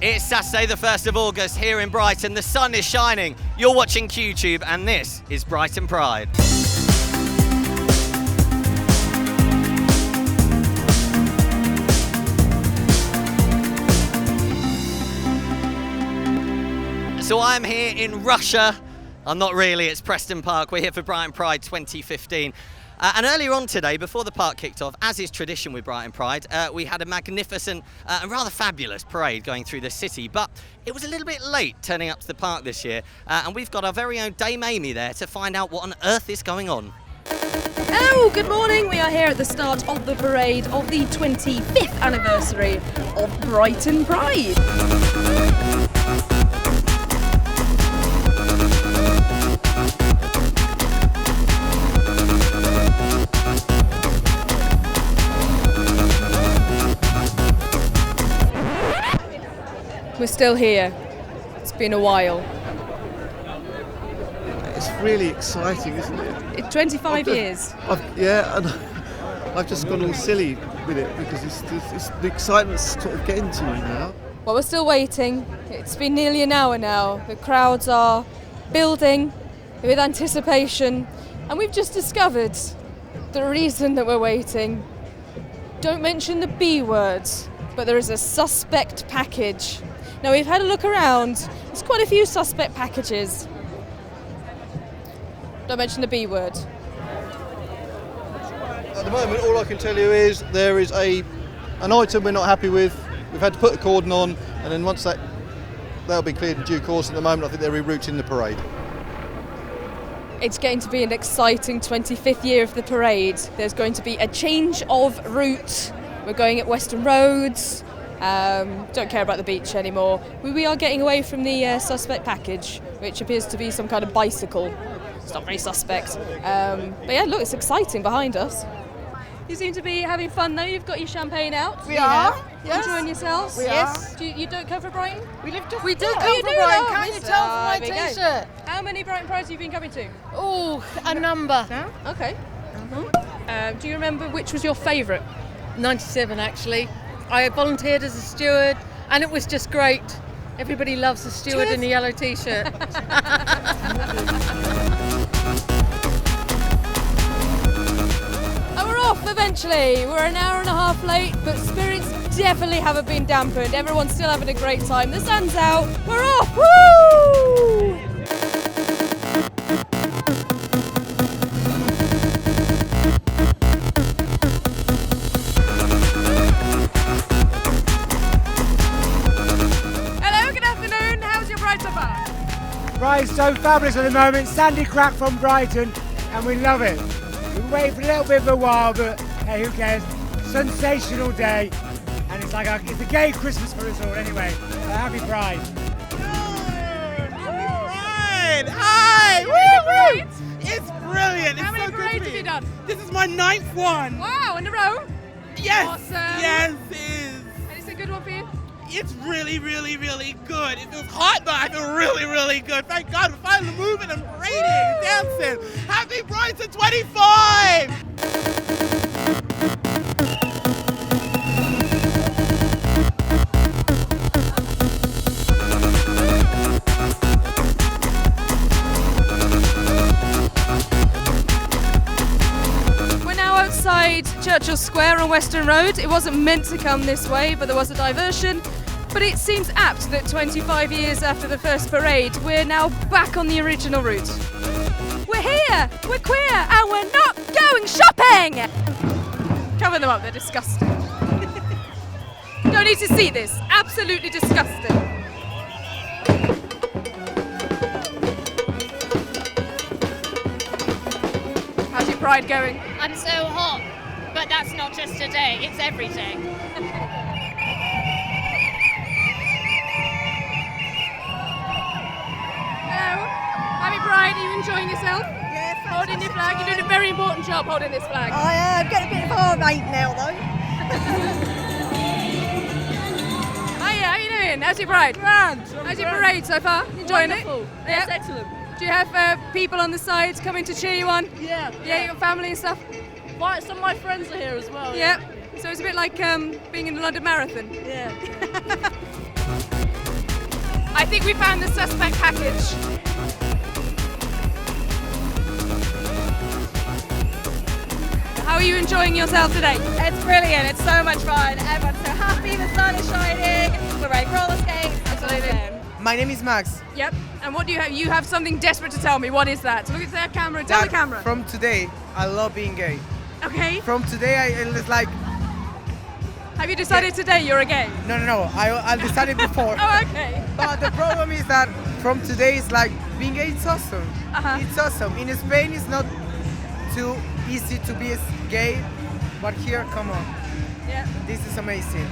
It's Saturday the 1st of August here in Brighton. The sun is shining. You're watching QTube and this is Brighton Pride. So I'm here in Russia. I'm not really, it's Preston Park. We're here for Brighton Pride 2015. And earlier on today, before the park kicked off, as is tradition with Brighton Pride, we had a magnificent and rather fabulous parade going through the city. But it was a little bit late turning up to the park this year. And we've got our very own Dame Amy there to find out what on earth is going on. Hello, good morning. We are here at the start of the parade of the 25th anniversary of Brighton Pride. We're still here. It's been a while. It's really exciting, isn't it? It's 25 years. I've just gone all silly with it because it's the excitement's sort of getting to me now. Well, we're still waiting. It's been nearly an hour now. The crowds are building with anticipation, and we've just discovered the reason that we're waiting. Don't mention the B word, but there is a suspect package. Now, we've had a look around. There's quite a few suspect packages. Don't mention the B word. At the moment, all I can tell you is there is an item we're not happy with. We've had to put a cordon on, and then once that'll be cleared in due course. At the moment, I think they're rerouting the parade. It's going to be an exciting 25th year of the parade. There's going to be a change of route. We're going at Western Roads. Don't care about the beach anymore. We are getting away from the suspect package, which appears to be some kind of bicycle. It's not very suspect. But yeah, look, it's exciting behind us. You seem to be having fun though. You've got your champagne out. We are. Yes. Enjoying yourselves. We yes. You don't come from Brighton? We do Oh, come you from do, Brighton. oh, Can't you tell from my there we go. t-shirt? How many Brighton Prides have you been coming to? Oh, a number. Okay. Do you remember which was your favourite? 97 actually. I volunteered as a steward and it was just great. Everybody loves the steward in the yellow t-shirt. And we're off eventually. We're an hour and a half late, but spirits definitely haven't been dampened. Everyone's still having a great time. The sun's out. We're off. Woo! Brighton's so fabulous at the moment. Sandy Crack from Brighton, and we love it. We've been waiting for a little bit of a while, but hey, who cares? Sensational day, and it's a gay Christmas for us all anyway. So happy Pride. Happy Pride! Hi! Woo! It's brilliant. How many parades have you done? This is my 9th one. Wow, in a row? Yes. Awesome. Yes, it is. And it's a good one for you? It's really, really, really good. It feels hot, but I feel really, really good. Thank God we're finally moving and parading and dancing. Happy Brighton 25! Outside Tatchell Square on Western Road. It wasn't meant to come this way, but there was a diversion. But it seems apt that 25 years after the first parade, we're now back on the original route. We're here, we're queer, and we're not going shopping! Cover them up, they're disgusting. Don't need to see this, absolutely disgusting. How's your pride going? I'm so hot, but that's not just today, it's every day. Hello, happy Pride, are you enjoying yourself? Yeah, holding your flag, you're doing a very important job holding this flag. I am getting a bit of heartache now though. Hiya, how you doing? How's your Pride? Grand. How's your parade so far? Enjoying Wonderful. it? Yes, Yep. excellent. Do you have people on the side coming to cheer you on? Yeah. Yeah, you got family and stuff? Right, some of my friends are here as well. Yep. So it's a bit like being in the London Marathon. Yeah. I think we found the suspect package. How are you enjoying yourself today? It's brilliant. It's so much fun. Everyone's so happy. The sun is shining. We're riding roller skates. Absolutely. My name is Max. Yep. And what do you have? You have something desperate to tell me. What is that? Look at that camera. Tell the camera. From today, I love being gay. Okay. From today, it's like... Have you decided today you're a gay? No. I decided before. Oh, okay. But the problem is that from today, it's like being gay, it's awesome. It's awesome. In Spain, it's not too easy to be gay, but here, come on. Yeah. This is amazing.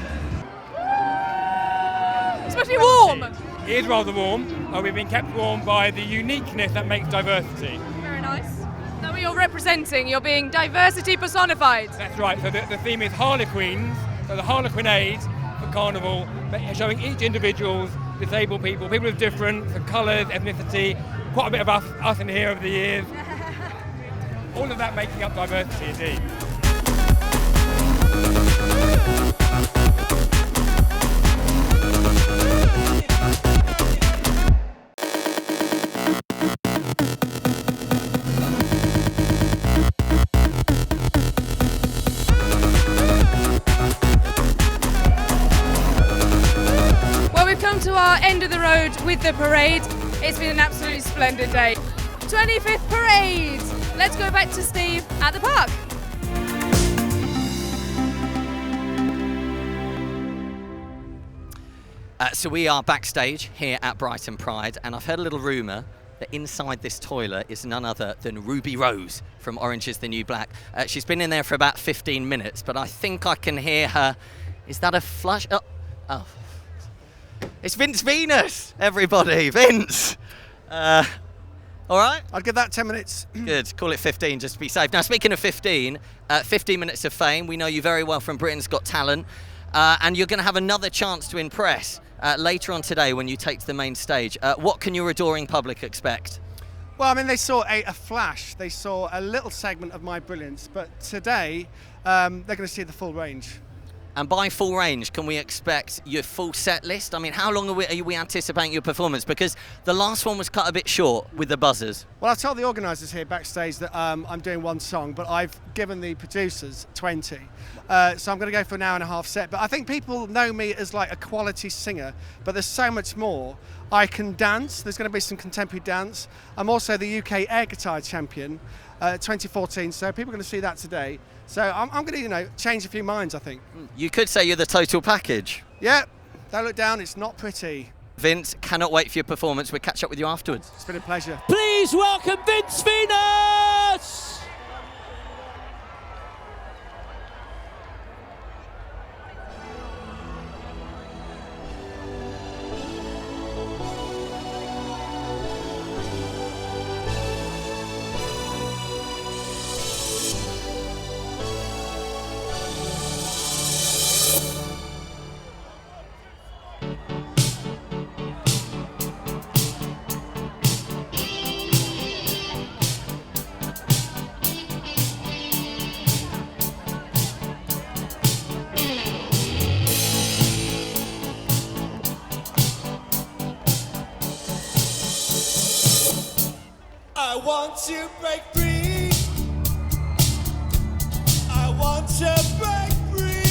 Especially warm. It is rather warm. We've been kept warm by the uniqueness that makes diversity. Very nice. So what you're representing, you're being diversity personified. That's right. So the theme is Harlequins. So the Harlequinade for Carnival, showing each individual's disabled people with different colours, ethnicity, quite a bit of us in here over the years. All of that making up diversity indeed. To our end of the road with the parade. It's been an absolutely splendid day. 25th parade. Let's go back to Steve at the park. So we are backstage here at Brighton Pride, and I've heard a little rumour that inside this toilet is none other than Ruby Rose from Orange is the New Black. She's been in there for about 15 minutes, but I think I can hear her. Is that a flush? Oh. It's Vince Venus, everybody. Vince. All right? I'd give that 10 minutes. Good. Call it 15 just to be safe. Now, speaking of 15 minutes of fame. We know you very well from Britain's Got Talent. And you're going to have another chance to impress later on today when you take to the main stage. What can your adoring public expect? Well, I mean, they saw a flash. They saw a little segment of my brilliance. But today, they're going to see the full range. And by full range, can we expect your full set list? I mean, how long are we anticipating your performance? Because the last one was cut a bit short with the buzzers. Well, I told the organisers here backstage that I'm doing one song, but I've given the producers 20. So I'm going to go for an hour and a half set. But I think people know me as like a quality singer, but there's so much more. I can dance. There's going to be some contemporary dance. I'm also the UK air guitar champion 2014, so people are going to see that today. So I'm going to, change a few minds, I think. You could say you're the total package. Yeah, don't look down, it's not pretty. Vince, cannot wait for your performance. We'll catch up with you afterwards. It's been a pleasure. Please welcome Vince Venus! I want to break free. I want to break free.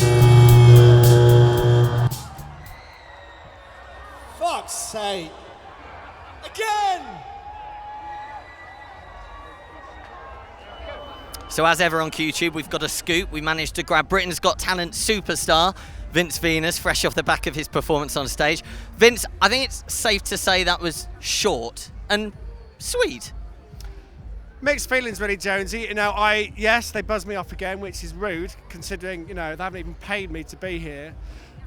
Fuck's sake. Again. So as ever on QTube, we've got a scoop. We managed to grab Britain's Got Talent superstar, Vince Venus, fresh off the back of his performance on stage. Vince, I think it's safe to say that was short and sweet. Mixed feelings, really, Jonesy. Yes, they buzzed me off again, which is rude, considering, they haven't even paid me to be here.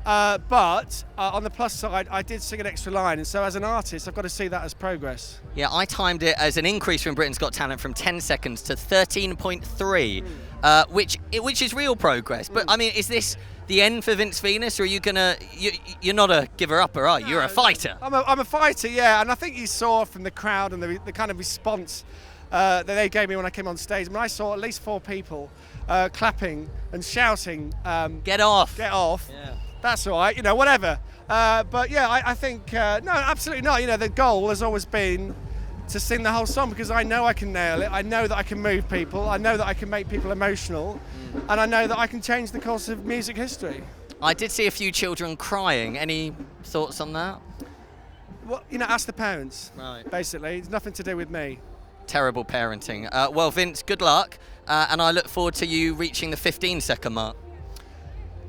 But on the plus side, I did sing an extra line, and so as an artist, I've got to see that as progress. Yeah, I timed it as an increase from Britain's Got Talent from 10 seconds to 13.3, which is real progress. But I mean, is this the end for Vince Venus, or are you gonna? You're not a giver-upper, are you? You're a fighter. I'm a fighter, yeah, and I think you saw from the crowd and the kind of response that they gave me when I came on stage. I mean, I saw at least 4 people clapping and shouting, "Get off! Get off!" Yeah. That's all right, you know, whatever. But yeah, I think, no, absolutely not. You know, the goal has always been to sing the whole song because I know I can nail it. I know that I can move people. I know that I can make people emotional. And I know that I can change the course of music history. I did see a few children crying. Any thoughts on that? Well, you know, ask the parents, right. Basically. It's nothing to do with me. Terrible parenting. Well, Vince, good luck. And I look forward to you reaching the 15-second mark.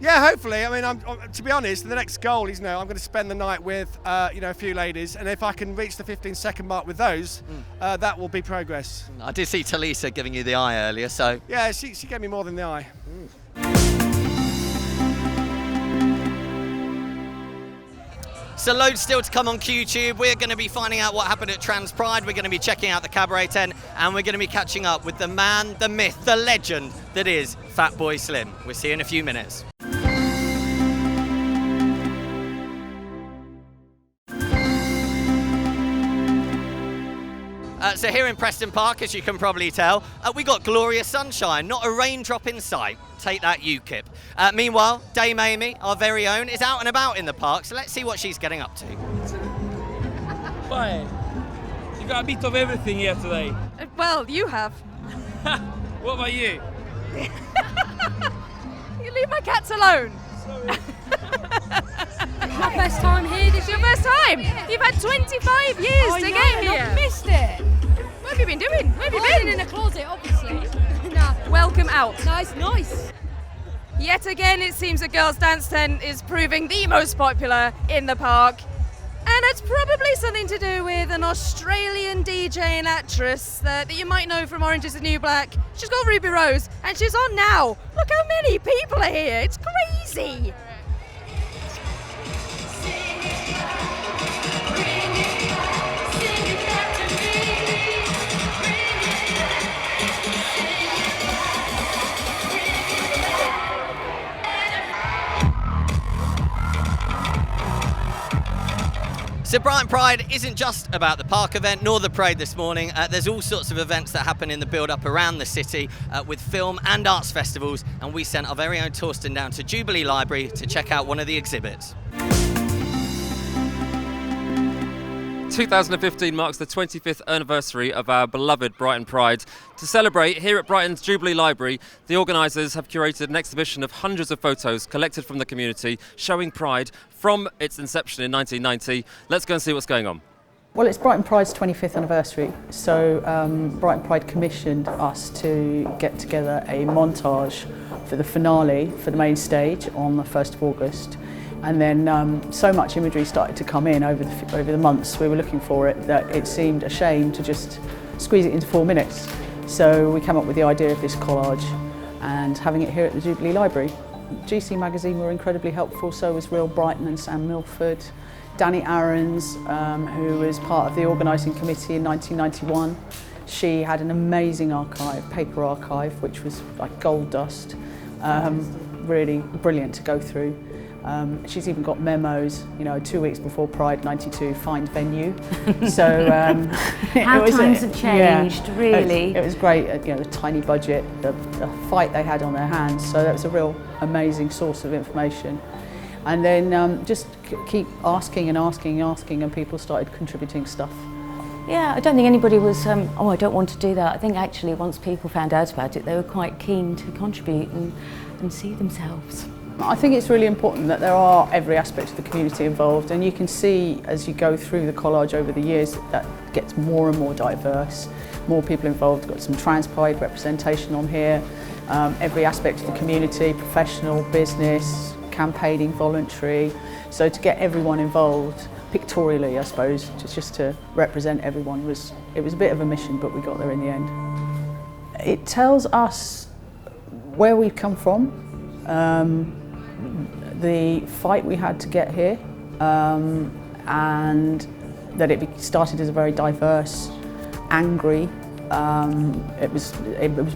Yeah, hopefully. I mean, to be honest, the next goal is, you know, I'm going to spend the night with, you know, a few ladies, and if I can reach the 15-second mark with those, that will be progress. I did see Talisa giving you the eye earlier, so... Yeah, she gave me more than the eye. So loads still to come on QTube. We're going to be finding out what happened at Trans Pride. We're going to be checking out the cabaret tent, and we're going to be catching up with the man, the myth, the legend that is Fatboy Slim. We'll see you in a few minutes. So here in Preston Park, as you can probably tell, we got glorious sunshine, not a raindrop in sight. Take that, UKIP. Meanwhile, Dame Amy, our very own, is out and about in the park, so let's see what she's getting up to. Fine. You got a bit of everything here today. Well, you have. What about you? You leave my cats alone. Sorry. It's your first time here. This is your first time. You've had 25 years to get here. I've missed it. What have you been doing? Where have you been? In a closet, obviously. Nah. Welcome out. Nice. Yet again, it seems the girls' dance tent is proving the most popular in the park. And it's probably something to do with an Australian DJ and actress that you might know from Orange is the New Black. She's called Ruby Rose, and she's on now. Look how many people are here. It's crazy. So Brighton Pride isn't just about the park event nor the parade this morning. There's all sorts of events that happen in the build-up around the city with film and arts festivals, and we sent our very own Torsten down to Jubilee Library to check out one of the exhibits. 2015 marks the 25th anniversary of our beloved Brighton Pride. To celebrate, here at Brighton's Jubilee Library, the organisers have curated an exhibition of hundreds of photos collected from the community showing Pride from its inception in 1990. Let's go and see what's going on. Well, it's Brighton Pride's 25th anniversary, so Brighton Pride commissioned us to get together a montage for the finale for the main stage on the 1st of August. And then so much imagery started to come in over the months we were looking for it that it seemed a shame to just squeeze it into 4 minutes. So we came up with the idea of this collage and having it here at the Jubilee Library. GC Magazine were incredibly helpful, so was Real Brighton and Sam Milford. Danny Aarons, who was part of the organising committee in 1991, she had an amazing archive, paper archive, which was like gold dust, really brilliant to go through. She's even got memos, you know, 2 weeks before Pride 92, find venue. So how times have changed, yeah, really. It was great, you know, the tiny budget, the fight they had on their hands. So that was a real amazing source of information. And then just keep asking, and people started contributing stuff. Yeah, I don't think anybody was, oh, I don't want to do that. I think actually once people found out about it, they were quite keen to contribute and see themselves. I think it's really important that there are every aspect of the community involved, and you can see as you go through the collage over the years that gets more and more diverse, more people involved. Got some Trans Pride representation on here, every aspect of the community, professional, business, campaigning, voluntary. So to get everyone involved pictorially, I suppose, just to represent everyone it was a bit of a mission, but we got there in the end. It tells us where we've come from, the fight we had to get here, and that it started as a very diverse, angry. It was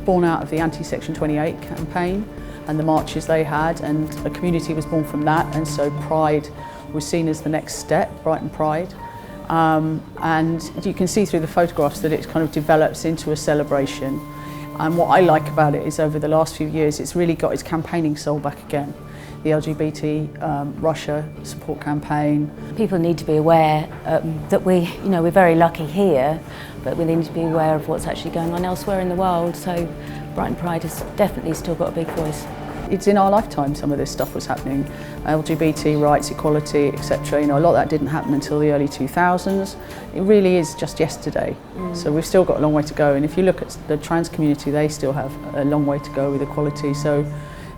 born out of the anti-Section 28 campaign and the marches they had, and a community was born from that, and so Pride was seen as the next step, Brighton Pride. And you can see through the photographs that it kind of develops into a celebration. And what I like about it is over the last few years, it's really got its campaigning soul back again. the LGBT Russia support campaign. People need to be aware that we're very lucky here, but we need to be aware of what's actually going on elsewhere in the world. So Brighton Pride has definitely still got a big voice. It's in our lifetime some of this stuff was happening. LGBT rights, equality, etc. A lot of that didn't happen until the early 2000s. It really is just yesterday. So we've still got a long way to go. And if you look at the trans community, they still have a long way to go with equality. So,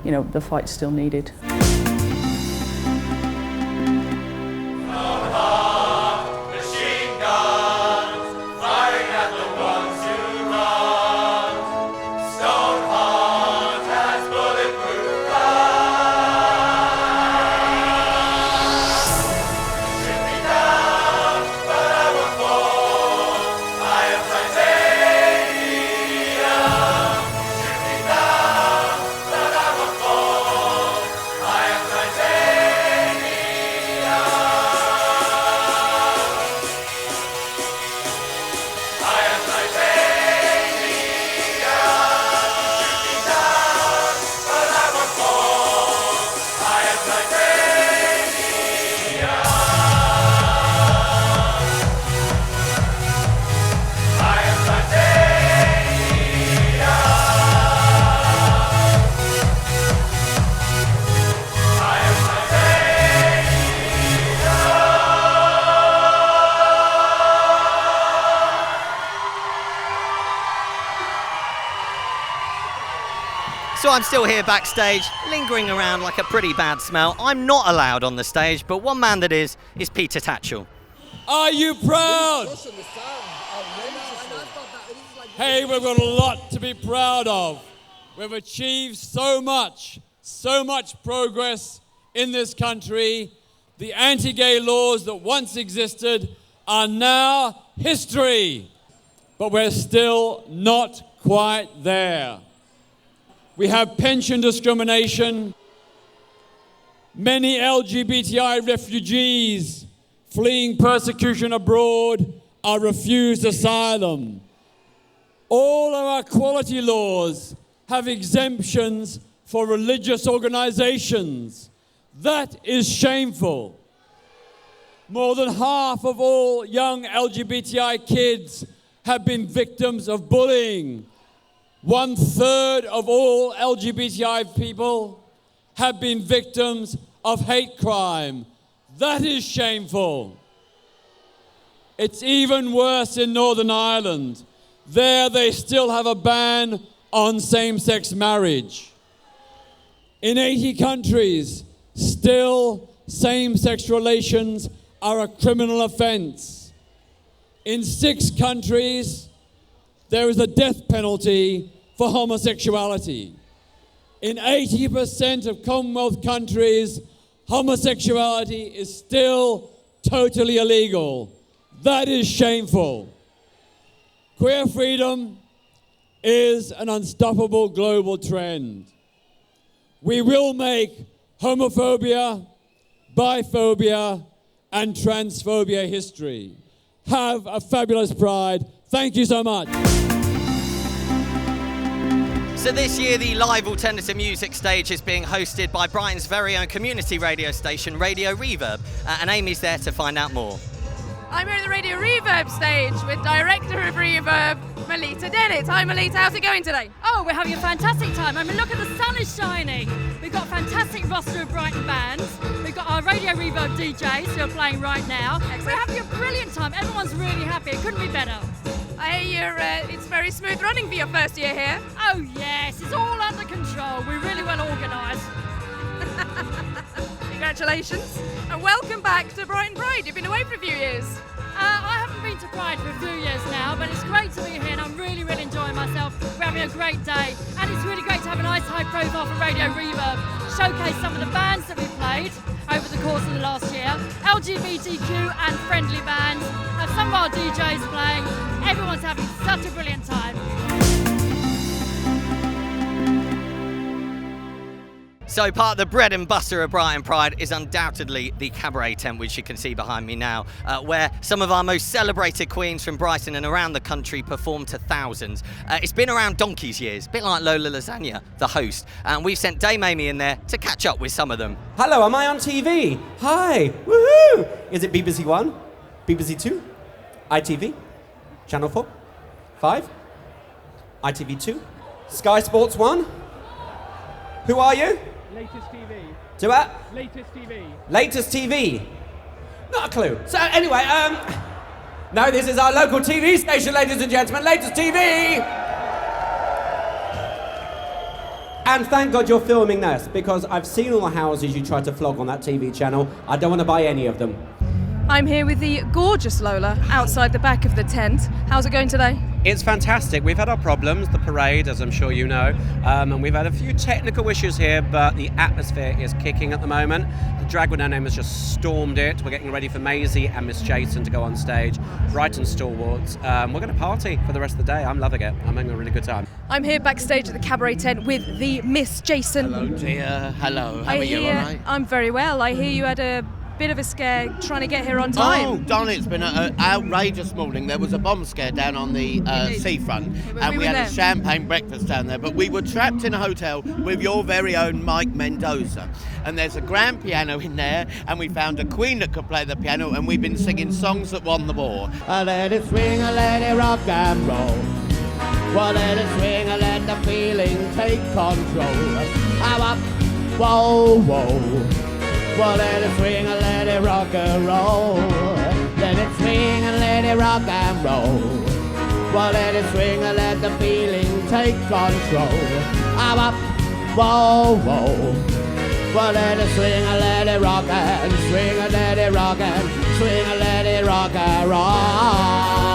the fight's still needed. So I'm still here backstage, lingering around like a pretty bad smell. I'm not allowed on the stage, but one man that is Peter Tatchell. Are you proud? Hey, we've got a lot to be proud of. We've achieved so much progress in this country. The anti-gay laws that once existed are now history. But we're still not quite there. We have pension discrimination. Many LGBTI refugees fleeing persecution abroad are refused asylum. All of our equality laws have exemptions for religious organizations. That is shameful. More than half of all young LGBTI kids have been victims of bullying. 1/3 of all LGBTI people have been victims of hate crime. That is shameful. It's even worse in Northern Ireland. There they still have a ban on same-sex marriage. In 80 countries, still same-sex relations are a criminal offense. In 6 countries, there is a death penalty for homosexuality. In 80% of Commonwealth countries, homosexuality is still totally illegal. That is shameful. Queer freedom is an unstoppable global trend. We will make homophobia, biphobia, and transphobia history. Have a fabulous Pride. Thank you so much. So this year, the live alternative music stage is being hosted by Brighton's very own community radio station, Radio Reverb, and Amy's there to find out more. I'm here at the Radio Reverb stage with Director of Reverb, Melita Dennett. Hi Melita, how's it going today? Oh, we're having a fantastic time. I mean, look at the sun is shining. We've got a fantastic roster of Brighton bands. We've got our Radio Reverb DJs who are playing right now. Excellent. We're having a brilliant time. Everyone's really happy. It couldn't be better. I hear it's very smooth running for your first year here. Oh yes, it's all under control. We're really well organised. Congratulations and welcome back to Brighton Pride. You've been away for a few years. I haven't been to Pride for a few years now, but it's great to be here and I'm really enjoying myself. We're having a great day and it's really great to have a nice high profile for Radio Reverb, showcase some of the bands that we've played over the course of the last year, LGBTQ and friendly bands, have some of our DJs playing. Everyone's having such a brilliant time. So part of the bread and butter of Brighton Pride is undoubtedly the cabaret tent, which you can see behind me now, where some of our most celebrated queens from Brighton and around the country perform to thousands. It's been around donkey's years, a bit like Lola Lasagna, the host, and we've sent Dame Amy in there to catch up with some of them. Hello, am I on TV? Hi, woohoo! Is it BBC One, BBC Two, ITV, Channel 4, 5, ITV 2, Sky Sports 1? Who are you? Latest TV. To what? Latest TV. Latest TV. Not a clue. So anyway, no, this is our local TV station, ladies and gentlemen. Latest TV. And thank God you're filming this, because I've seen all the houses you tried to flog on that TV channel. I don't want to buy any of them. I'm here with the gorgeous Lola outside the back of the tent. How's it going today? It's fantastic. We've had our problems, the parade, as I'm sure you know, and we've had a few technical issues here, but the atmosphere is kicking at the moment. The drag with no name has just stormed it. We're getting ready for Maisie and Miss Jason to go on stage. Brighton stalwarts. We're going to party for the rest of the day. I'm loving it. I'm having a really good time. I'm here backstage at the cabaret tent with the Miss Jason. Hello, dear. Hello. How are you? All right? I'm very well. I hear you had a bit of a scare trying to get here on time. Oh, Don, it's been an outrageous morning. There was a bomb scare down on the seafront, and we had a champagne breakfast down there, but we were trapped in a hotel with your very own Mike Mendoza, and there's a grand piano in there, and we found a queen that could play the piano, and we've been singing songs that won the war. Let it swing, let it rock and roll. Well, let it swing, let the feeling take control. How up, whoa, whoa. Well, let it swing and let it rock and roll. Let it swing and let it rock and roll. Well, let it swing and let the feeling take control. I'm up, whoa, whoa. Well, let it swing and let it rock and swing and let it rock and swing and let it rock and roll.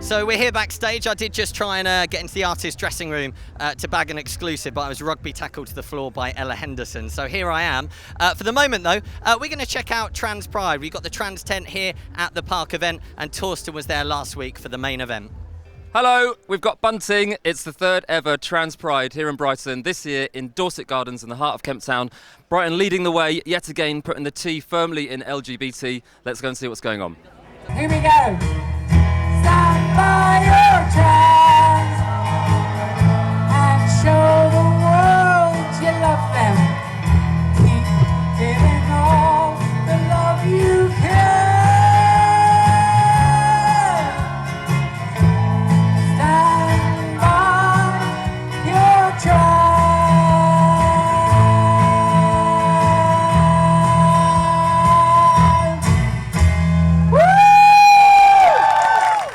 So we're here backstage. I did just try and get into the artist's dressing room to bag an exclusive, but I was rugby tackled to the floor by Ella Henderson. So here I am. For the moment, though, we're going to check out Trans Pride. We've got the Trans tent here at the park event, and Torsten was there last week for the main event. Hello, we've got bunting. It's the third ever Trans Pride here in Brighton, this year in Dorset Gardens in the heart of Kemp Town. Brighton leading the way, yet again putting the T firmly in LGBT. Let's go and see what's going on. Here we go. Stand by your trans and show the world you love them. Keep giving all the love you can. Stand by your trans. Woo!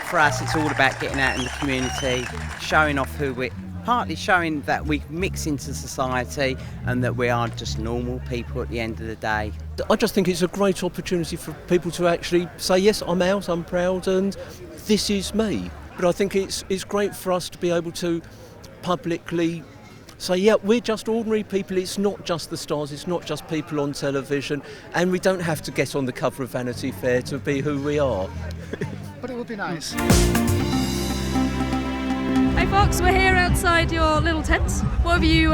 For us, it's all about getting out in the community, showing off who we're, partly showing that we mix into society and that we are just normal people at the end of the day. I just think it's a great opportunity for people to actually say, yes, I'm out, I'm proud, and this is me. But I think it's great for us to be able to publicly say, yeah, we're just ordinary people, it's not just the stars, it's not just people on television, and we don't have to get on the cover of Vanity Fair to be who we are. But it would be nice. Hey Fox, we're here outside your little tent. What have you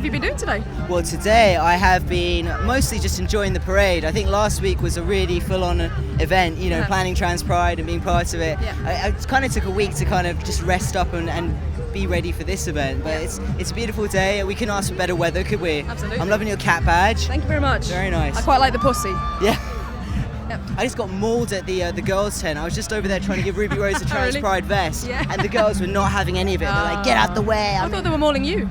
been doing today? Well, today I have been mostly just enjoying the parade. I think last week was a really full-on event, you know, planning Trans Pride and being part of it. Yeah. I kind of took a week to kind of just rest up and be ready for this event, but it's a beautiful day. We couldn't ask for better weather, could we? Absolutely. I'm loving your cat badge. Thank you very much. Very nice. I quite like the pussy. Yeah. I just got mauled at the girls' tent. I was just over there trying to give Ruby Rose a Trans Really? Pride vest, Yeah. and the girls were not having any of it. They're like, get out the way. I thought they were mauling you.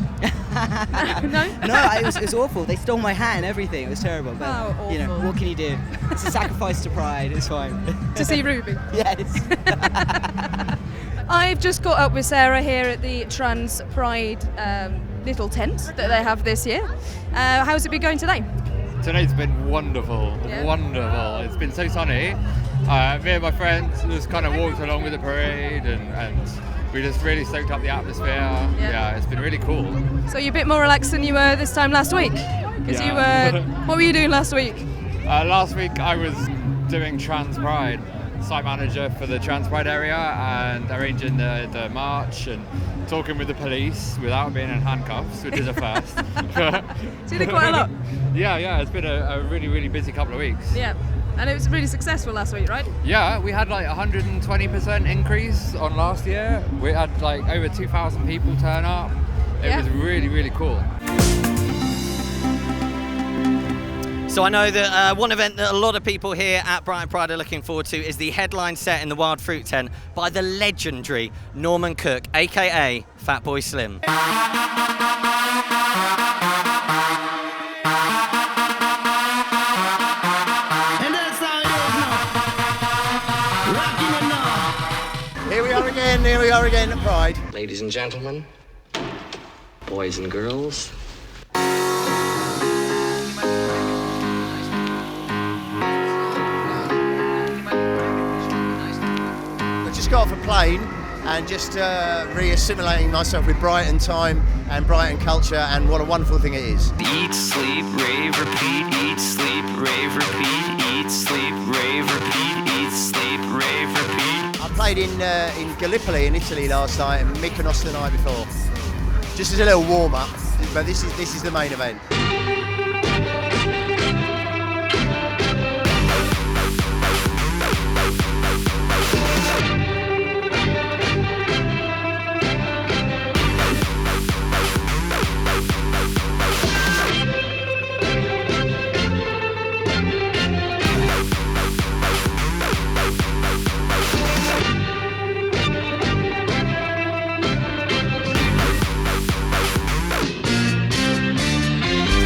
No? No, it was awful. They stole my hat and everything. It was terrible. But, Oh, you know, awful. what can you do? It's a sacrifice to pride. It's fine. To see Ruby? Yes. I've just caught up with Sarah here at the Trans Pride little tent that they have this year. How's it been going today? Today's been wonderful, wonderful. It's been so sunny. Me and my friends just kind of walked along with the parade and We just really soaked up the atmosphere. Yeah, it's been really cool. So you're a bit more relaxed than you were this time last week? Because you were. What were you doing last week? Last week I was doing Trans Pride, site manager for the Trans Pride area, and arranging the march and talking with the police without being in handcuffs, which is a first. So you did quite a lot? Yeah, it's been a really, really busy couple of weeks. Yeah, and it was really successful last week, right? Yeah, we had like 120% increase on last year. We had like over 2,000 people turn up. It was really, really cool. So I know that one event that a lot of people here at Brighton Pride are looking forward to is the headline set in the Wild Fruit Tent by the legendary Norman Cook, aka Fatboy Slim. Here we are again at Pride. Ladies and gentlemen, boys and girls. I just got off a plane and just re-assimilating myself with Brighton time and Brighton culture, and what a wonderful thing it is. Eat, sleep, rave, repeat. Eat, sleep, rave, repeat. Eat, sleep, rave, repeat. Eat, sleep, rave, repeat. I played in Gallipoli in Italy last night and Mykonos the night before, just as a little warm-up, but this is the main event.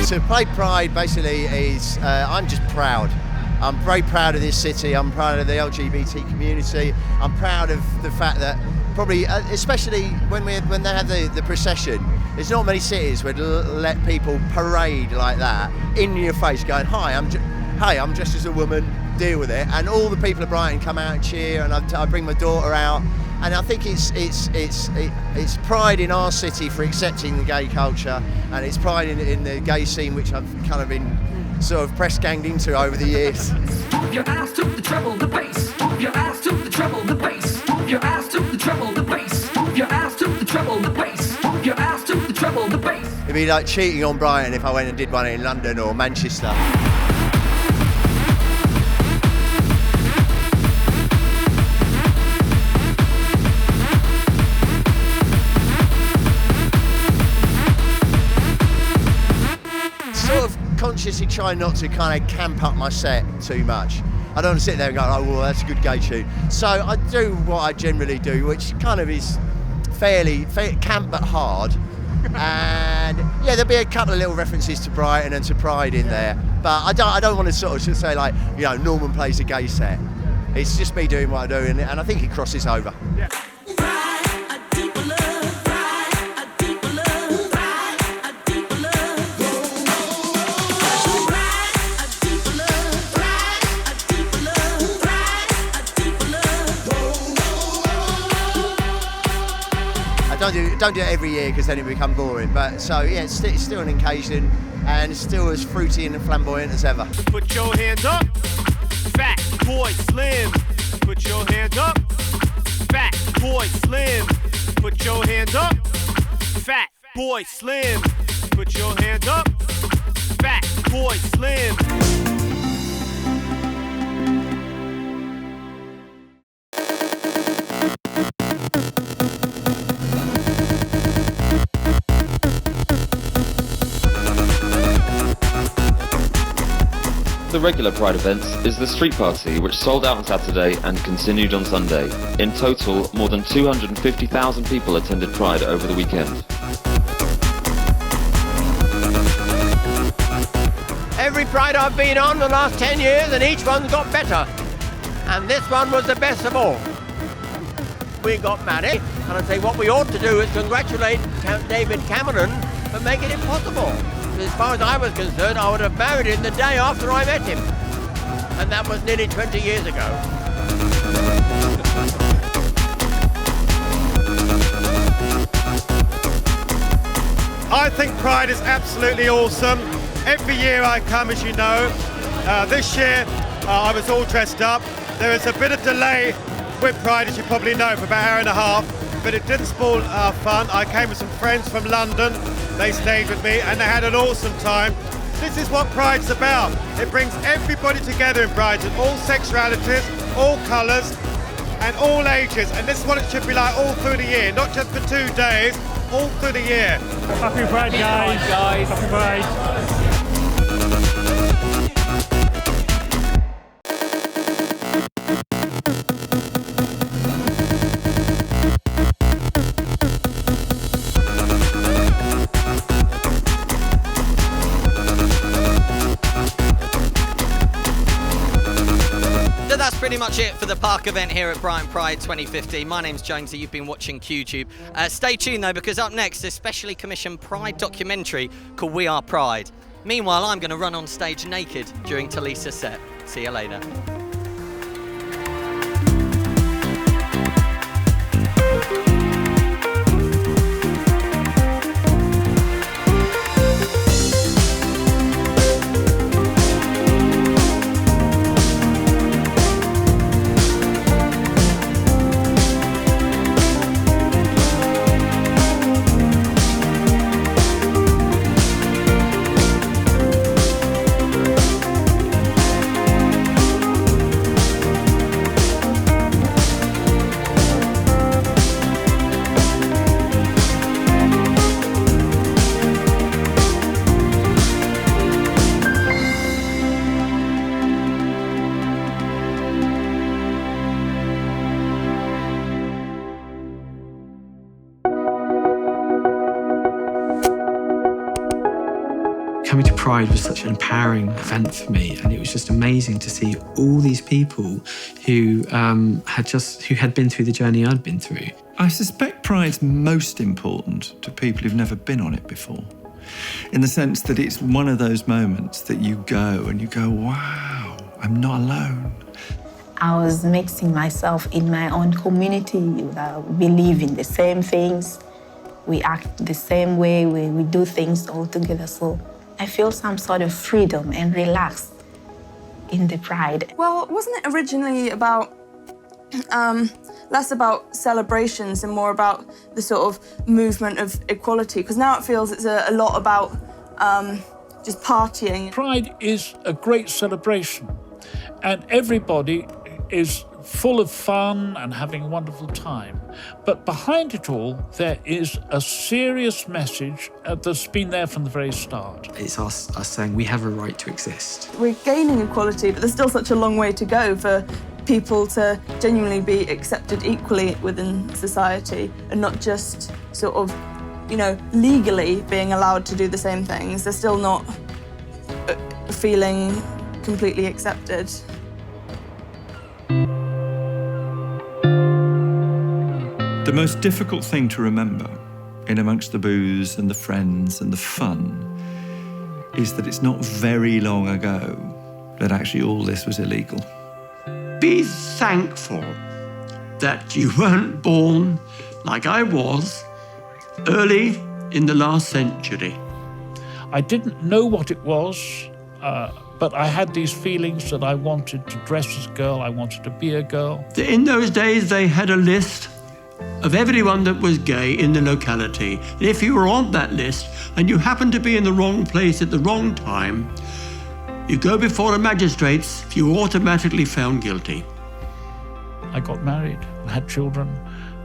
To play Pride basically is, I'm just proud. I'm very proud of this city, I'm proud of the LGBT community, I'm proud of the fact that probably, especially when they have the procession, there's not many cities would let people parade like that in your face going, hi, I'm dressed as a woman, deal with it. And all the people of Brighton come out and cheer, and I bring my daughter out. And I think it's pride in our city for accepting the gay culture, and it's pride in the gay scene, which I've kind of been sort of press ganged into over the years. Your ass took the treble, the bass. Your ass took the treble, the bass. Your ass took the treble, the bass. Your ass took the treble, the bass. Your ass took the treble, the bass. It'd be like cheating on Brighton if I went and did one in London or Manchester. Consciously try not to kind of camp up my set too much. I don't want to sit there and go, oh, well, that's a good gay tune. So I do what I generally do, which kind of is fairly camp but hard. And yeah, there'll be a couple of little references to Brighton and to Pride in there. But I don't want to sort of just say like, you know, Norman plays a gay set. It's just me doing what I do, and I think it crosses over. Yeah. Don't do it every year because then it become boring. But so yeah, it's still an occasion, and it's still as fruity and flamboyant as ever. Put your hands up, Fatboy Slim. Put your hands up, Fatboy Slim. Put your hands up, Fatboy Slim. Put your hands up, Fatboy Slim. The regular Pride event is the street party, which sold out on Saturday and continued on Sunday. In total, more than 250,000 people attended Pride over the weekend. Every Pride I've been on the last 10 years, and each one's got better. And this one was the best of all. We got married, and I say what we ought to do is congratulate Count David Cameron for making it possible. As far as I was concerned, I would have married him the day after I met him. And that was nearly 20 years ago. I think Pride is absolutely awesome. Every year I come, as you know. This year I was all dressed up. There was a bit of delay with Pride, as you probably know, for about an hour and a half, but it didn't spoil our fun. I came with some friends from London. They stayed with me and they had an awesome time. This is what Pride's about. It brings everybody together in Brighton, all sexualities, all colours and all ages, and this is what it should be like all through the year, not just for 2 days, all through the year. Happy Pride, guys. Happy Pride. That's pretty much it for the park event here at Brighton Pride 2015. My name's Jonesy, you've been watching QTube. Stay tuned though, because up next, a specially commissioned Pride documentary called We Are Pride. Meanwhile, I'm going to run on stage naked during Talisa's set. See you later. Coming to Pride was such an empowering event for me, and it was just amazing to see all these people who had been through the journey I'd been through. I suspect Pride's most important to people who've never been on it before, in the sense that it's one of those moments that you go and you go, wow, I'm not alone. I was mixing myself in my own community. We live in the same things, we act the same way, we do things all together. So I feel some sort of freedom and relaxed in the Pride. Well, wasn't it originally about, less about celebrations and more about the sort of movement of equality? Because now it feels it's a lot about just partying. Pride is a great celebration, and everybody is full of fun and having a wonderful time. But behind it all, there is a serious message that's been there from the very start. It's us saying we have a right to exist. We're gaining equality, but there's still such a long way to go for people to genuinely be accepted equally within society and not just sort of, you know, legally being allowed to do the same things. They're still not feeling completely accepted. The most difficult thing to remember, in amongst the booze and the friends and the fun, is that it's not very long ago that actually all this was illegal. Be thankful that you weren't born like I was early in the last century. I didn't know what it was, but I had these feelings that I wanted to dress as a girl, I wanted to be a girl. In those days, they had a list of everyone that was gay in the locality. And if you were on that list and you happened to be in the wrong place at the wrong time, you go before a magistrate, you automatically found guilty. I got married and had children.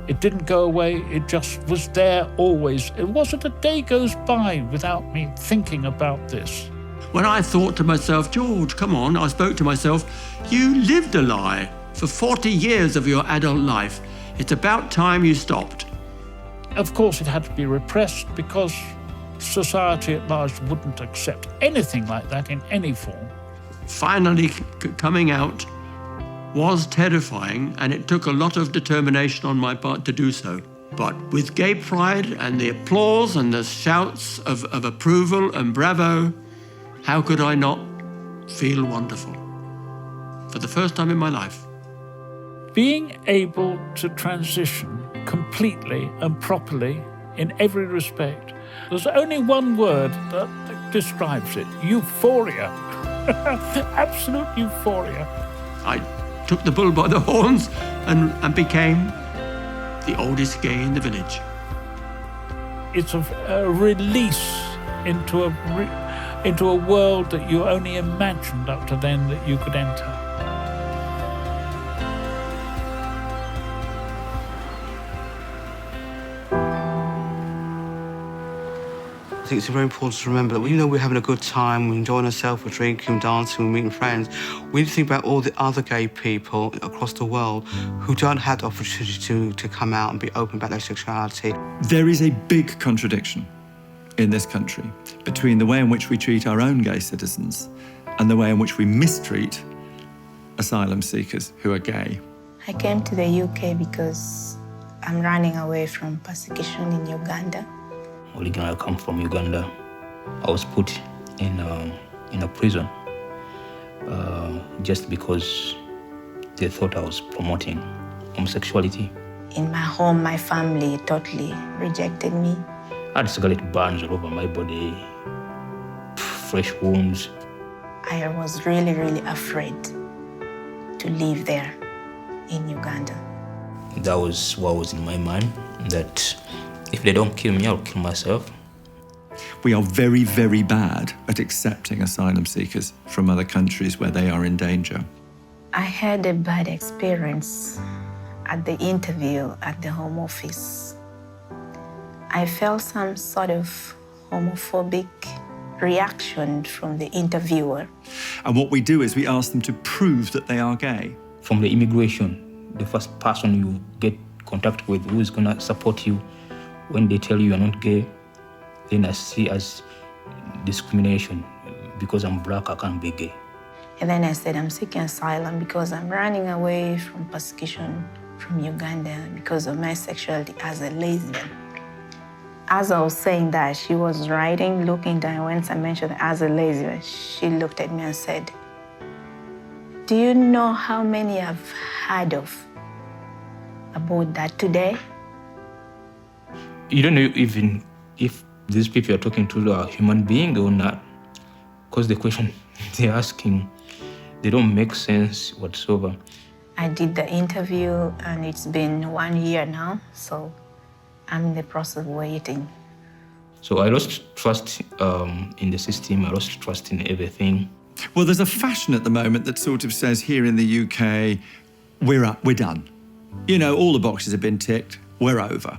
It didn't go away, it just was there always. It wasn't a day goes by without me thinking about this. When I thought to myself, George, come on, I spoke to myself, you lived a lie for 40 years of your adult life. It's about time you stopped. Of course, it had to be repressed because society at large wouldn't accept anything like that in any form. Finally, coming out was terrifying, and it took a lot of determination on my part to do so. But with Gay Pride and the applause and the shouts of approval and bravo, how could I not feel wonderful? For the first time in my life. Being able to transition completely and properly in every respect There's only one word that describes it: euphoria. Absolute euphoria. I took the bull by the horns and became the oldest gay in the village. It's a release into a world that you only imagined up to then that you could enter. I think it's very important to remember that even though we're having a good time, we're enjoying ourselves, we're drinking, we're dancing, we're meeting friends, we need to think about all the other gay people across the world who don't have the opportunity to come out and be open about their sexuality. There is a big contradiction in this country between the way in which we treat our own gay citizens and the way in which we mistreat asylum seekers who are gay. I came to the UK because I'm running away from persecution in Uganda. Originally, I come from Uganda. I was put in a prison just because they thought I was promoting homosexuality. In my home, my family totally rejected me. I had cigarette burns all over my body, fresh wounds. I was really, really afraid to live there in Uganda. That was what was in my mind, that if they don't kill me, I'll kill myself. We are very, very bad at accepting asylum seekers from other countries where they are in danger. I had a bad experience at the interview at the Home Office. I felt some sort of homophobic reaction from the interviewer. And what we do is we ask them to prove that they are gay. From the immigration, the first person you get contact with who is going to support you when they tell you you're not gay, then I see as discrimination. Because I'm black, I can't be gay. And then I said, I'm seeking asylum because I'm running away from persecution from Uganda because of my sexuality as a lesbian. As I was saying that, she was writing, looking down. Once I mentioned as a lesbian, she looked at me and said, do you know how many I've heard of about that today? You don't know even if these people you're talking to are human beings or not, because the question they're asking, they don't make sense whatsoever. I did the interview and it's been 1 year now, so I'm in the process of waiting. So I lost trust in the system, I lost trust in everything. Well, there's a fashion at the moment that sort of says here in the UK, we're done. You know, all the boxes have been ticked, we're over.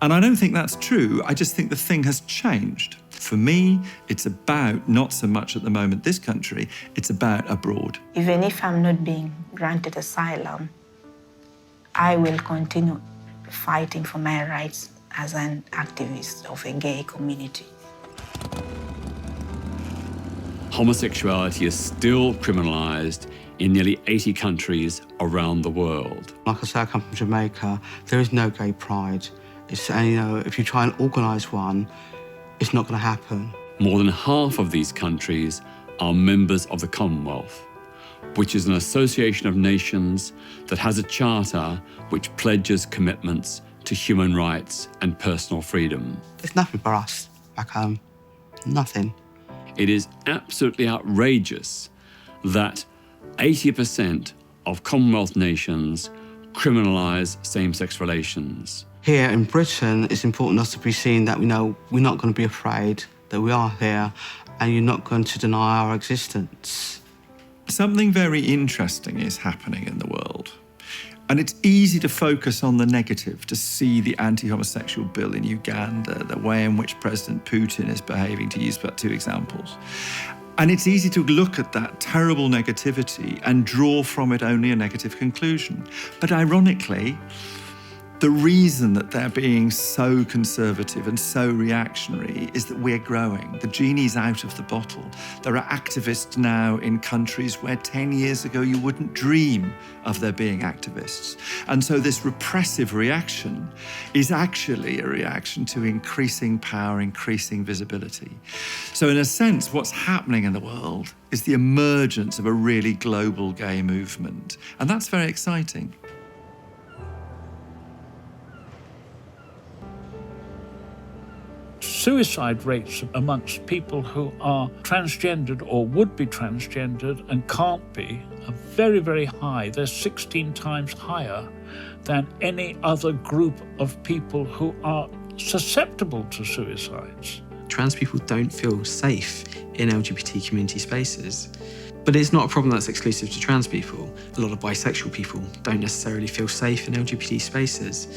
And I don't think that's true. I just think the thing has changed. For me, it's about not so much at the moment this country, it's about abroad. Even if I'm not being granted asylum, I will continue fighting for my rights as an activist of a gay community. Homosexuality is still criminalised in nearly 80 countries around the world. Like I say, I come from Jamaica. There is no gay pride. And, you know, if you try and organise one, it's not going to happen. More than half of these countries are members of the Commonwealth, which is an association of nations that has a charter which pledges commitments to human rights and personal freedom. There's nothing for us back home. Nothing. It is absolutely outrageous that 80% of Commonwealth nations criminalise same-sex relations. Here in Britain, it's important us to be seen that, you know, we're not going to be afraid, that we are here, and you're not going to deny our existence. Something very interesting is happening in the world. And it's easy to focus on the negative, to see the anti-homosexual bill in Uganda, the way in which President Putin is behaving, to use but two examples. And it's easy to look at that terrible negativity and draw from it only a negative conclusion. But ironically, the reason that they're being so conservative and so reactionary is that we're growing. The genie's out of the bottle. There are activists now in countries where 10 years ago you wouldn't dream of there being activists. And so this repressive reaction is actually a reaction to increasing power, increasing visibility. So in a sense, what's happening in the world is the emergence of a really global gay movement. And that's very exciting. suicide rates amongst people who are transgendered or would be transgendered and can't be are very, very high. They're 16 times higher than any other group of people who are susceptible to suicides. Trans people don't feel safe in LGBT community spaces. But it's not a problem that's exclusive to trans people. A lot of bisexual people don't necessarily feel safe in LGBT spaces.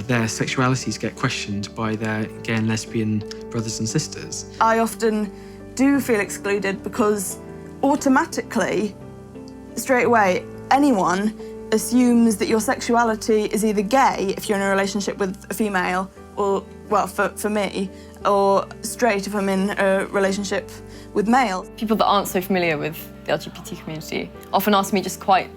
Their sexualities get questioned by their gay and lesbian brothers and sisters. I often do feel excluded because automatically, straight away, anyone assumes that your sexuality is either gay if you're in a relationship with a female, or, well, for me, or straight if I'm in a relationship with male. People that aren't so familiar with the LGBT community often ask me just quite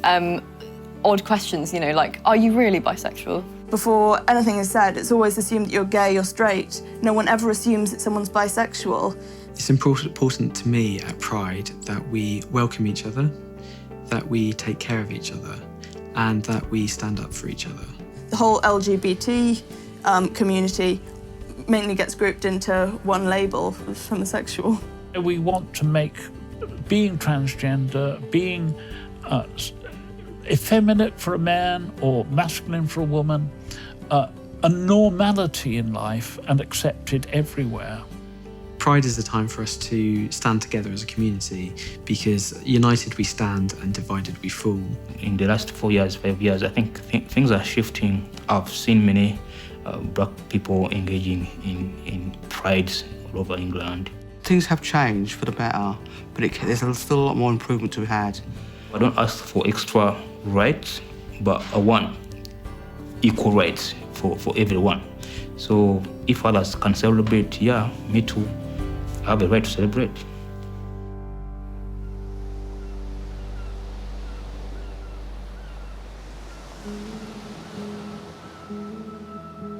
odd questions, you know, like, are you really bisexual? Before anything is said, it's always assumed that you're gay or straight. No one ever assumes that someone's bisexual. It's important to me at Pride that we welcome each other, that we take care of each other, and that we stand up for each other. The whole LGBT community mainly gets grouped into one label, homosexual. We want to make being transgender, being effeminate for a man or masculine for a woman, a normality in life and accepted everywhere. Pride is a time for us to stand together as a community, because united we stand and divided we fall. In the last 4 years, 5 years, I think things are shifting. I've seen many black people engaging in prides all over England. Things have changed for the better, but there's still a lot more improvement to be had. I don't ask for extra rights, but I want equal rights for everyone. So if others can celebrate, yeah, me too, I have a right to celebrate.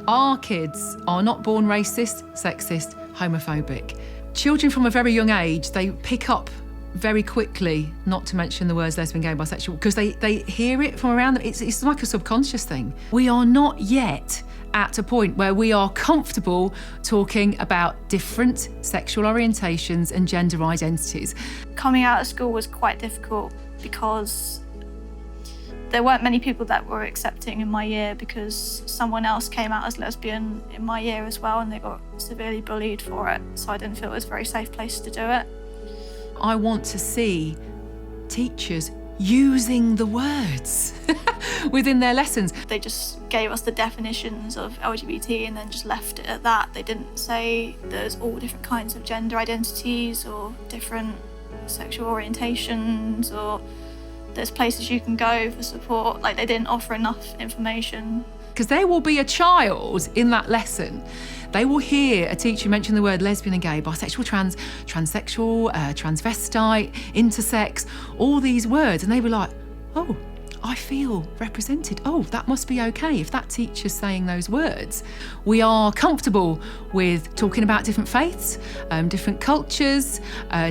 Our kids are not born racist, sexist, homophobic. Children from a very young age, they pick up very quickly, not to mention the words lesbian, gay, bisexual, because they hear it from around them. It's like a subconscious thing. We are not yet at a point where we are comfortable talking about different sexual orientations and gender identities. Coming out of school was quite difficult because there weren't many people that were accepting in my year, because someone else came out as lesbian in my year as well and they got severely bullied for it, so I didn't feel it was a very safe place to do it. I want to see teachers using the words within their lessons. They just gave us the definitions of LGBT and then just left it at that. They didn't say there's all different kinds of gender identities or different sexual orientations, or there's places you can go for support. Like, they didn't offer enough information. Because there will be a child in that lesson, they will hear a teacher mention the word lesbian and gay, bisexual, transsexual, transvestite, intersex, all these words, and they were like, oh, I feel represented. Oh, that must be okay if that teacher's saying those words. We are comfortable with talking about different faiths, different cultures,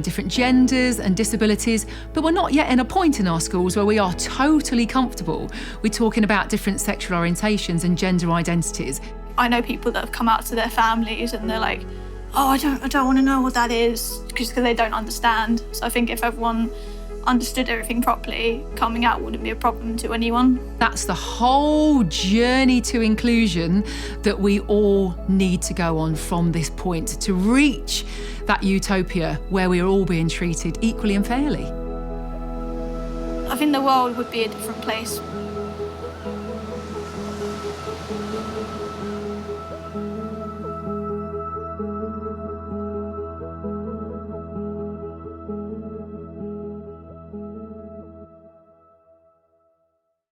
different genders and disabilities, but we're not yet in a point in our schools where we are totally comfortable with talking about different sexual orientations and gender identities. I know people that have come out to their families and they're like, oh, I don't want to know what that is, because they don't understand. So I think if everyone understood everything properly, coming out wouldn't be a problem to anyone. That's the whole journey to inclusion that we all need to go on from this point to reach that utopia where we're all being treated equally and fairly. I think the world would be a different place.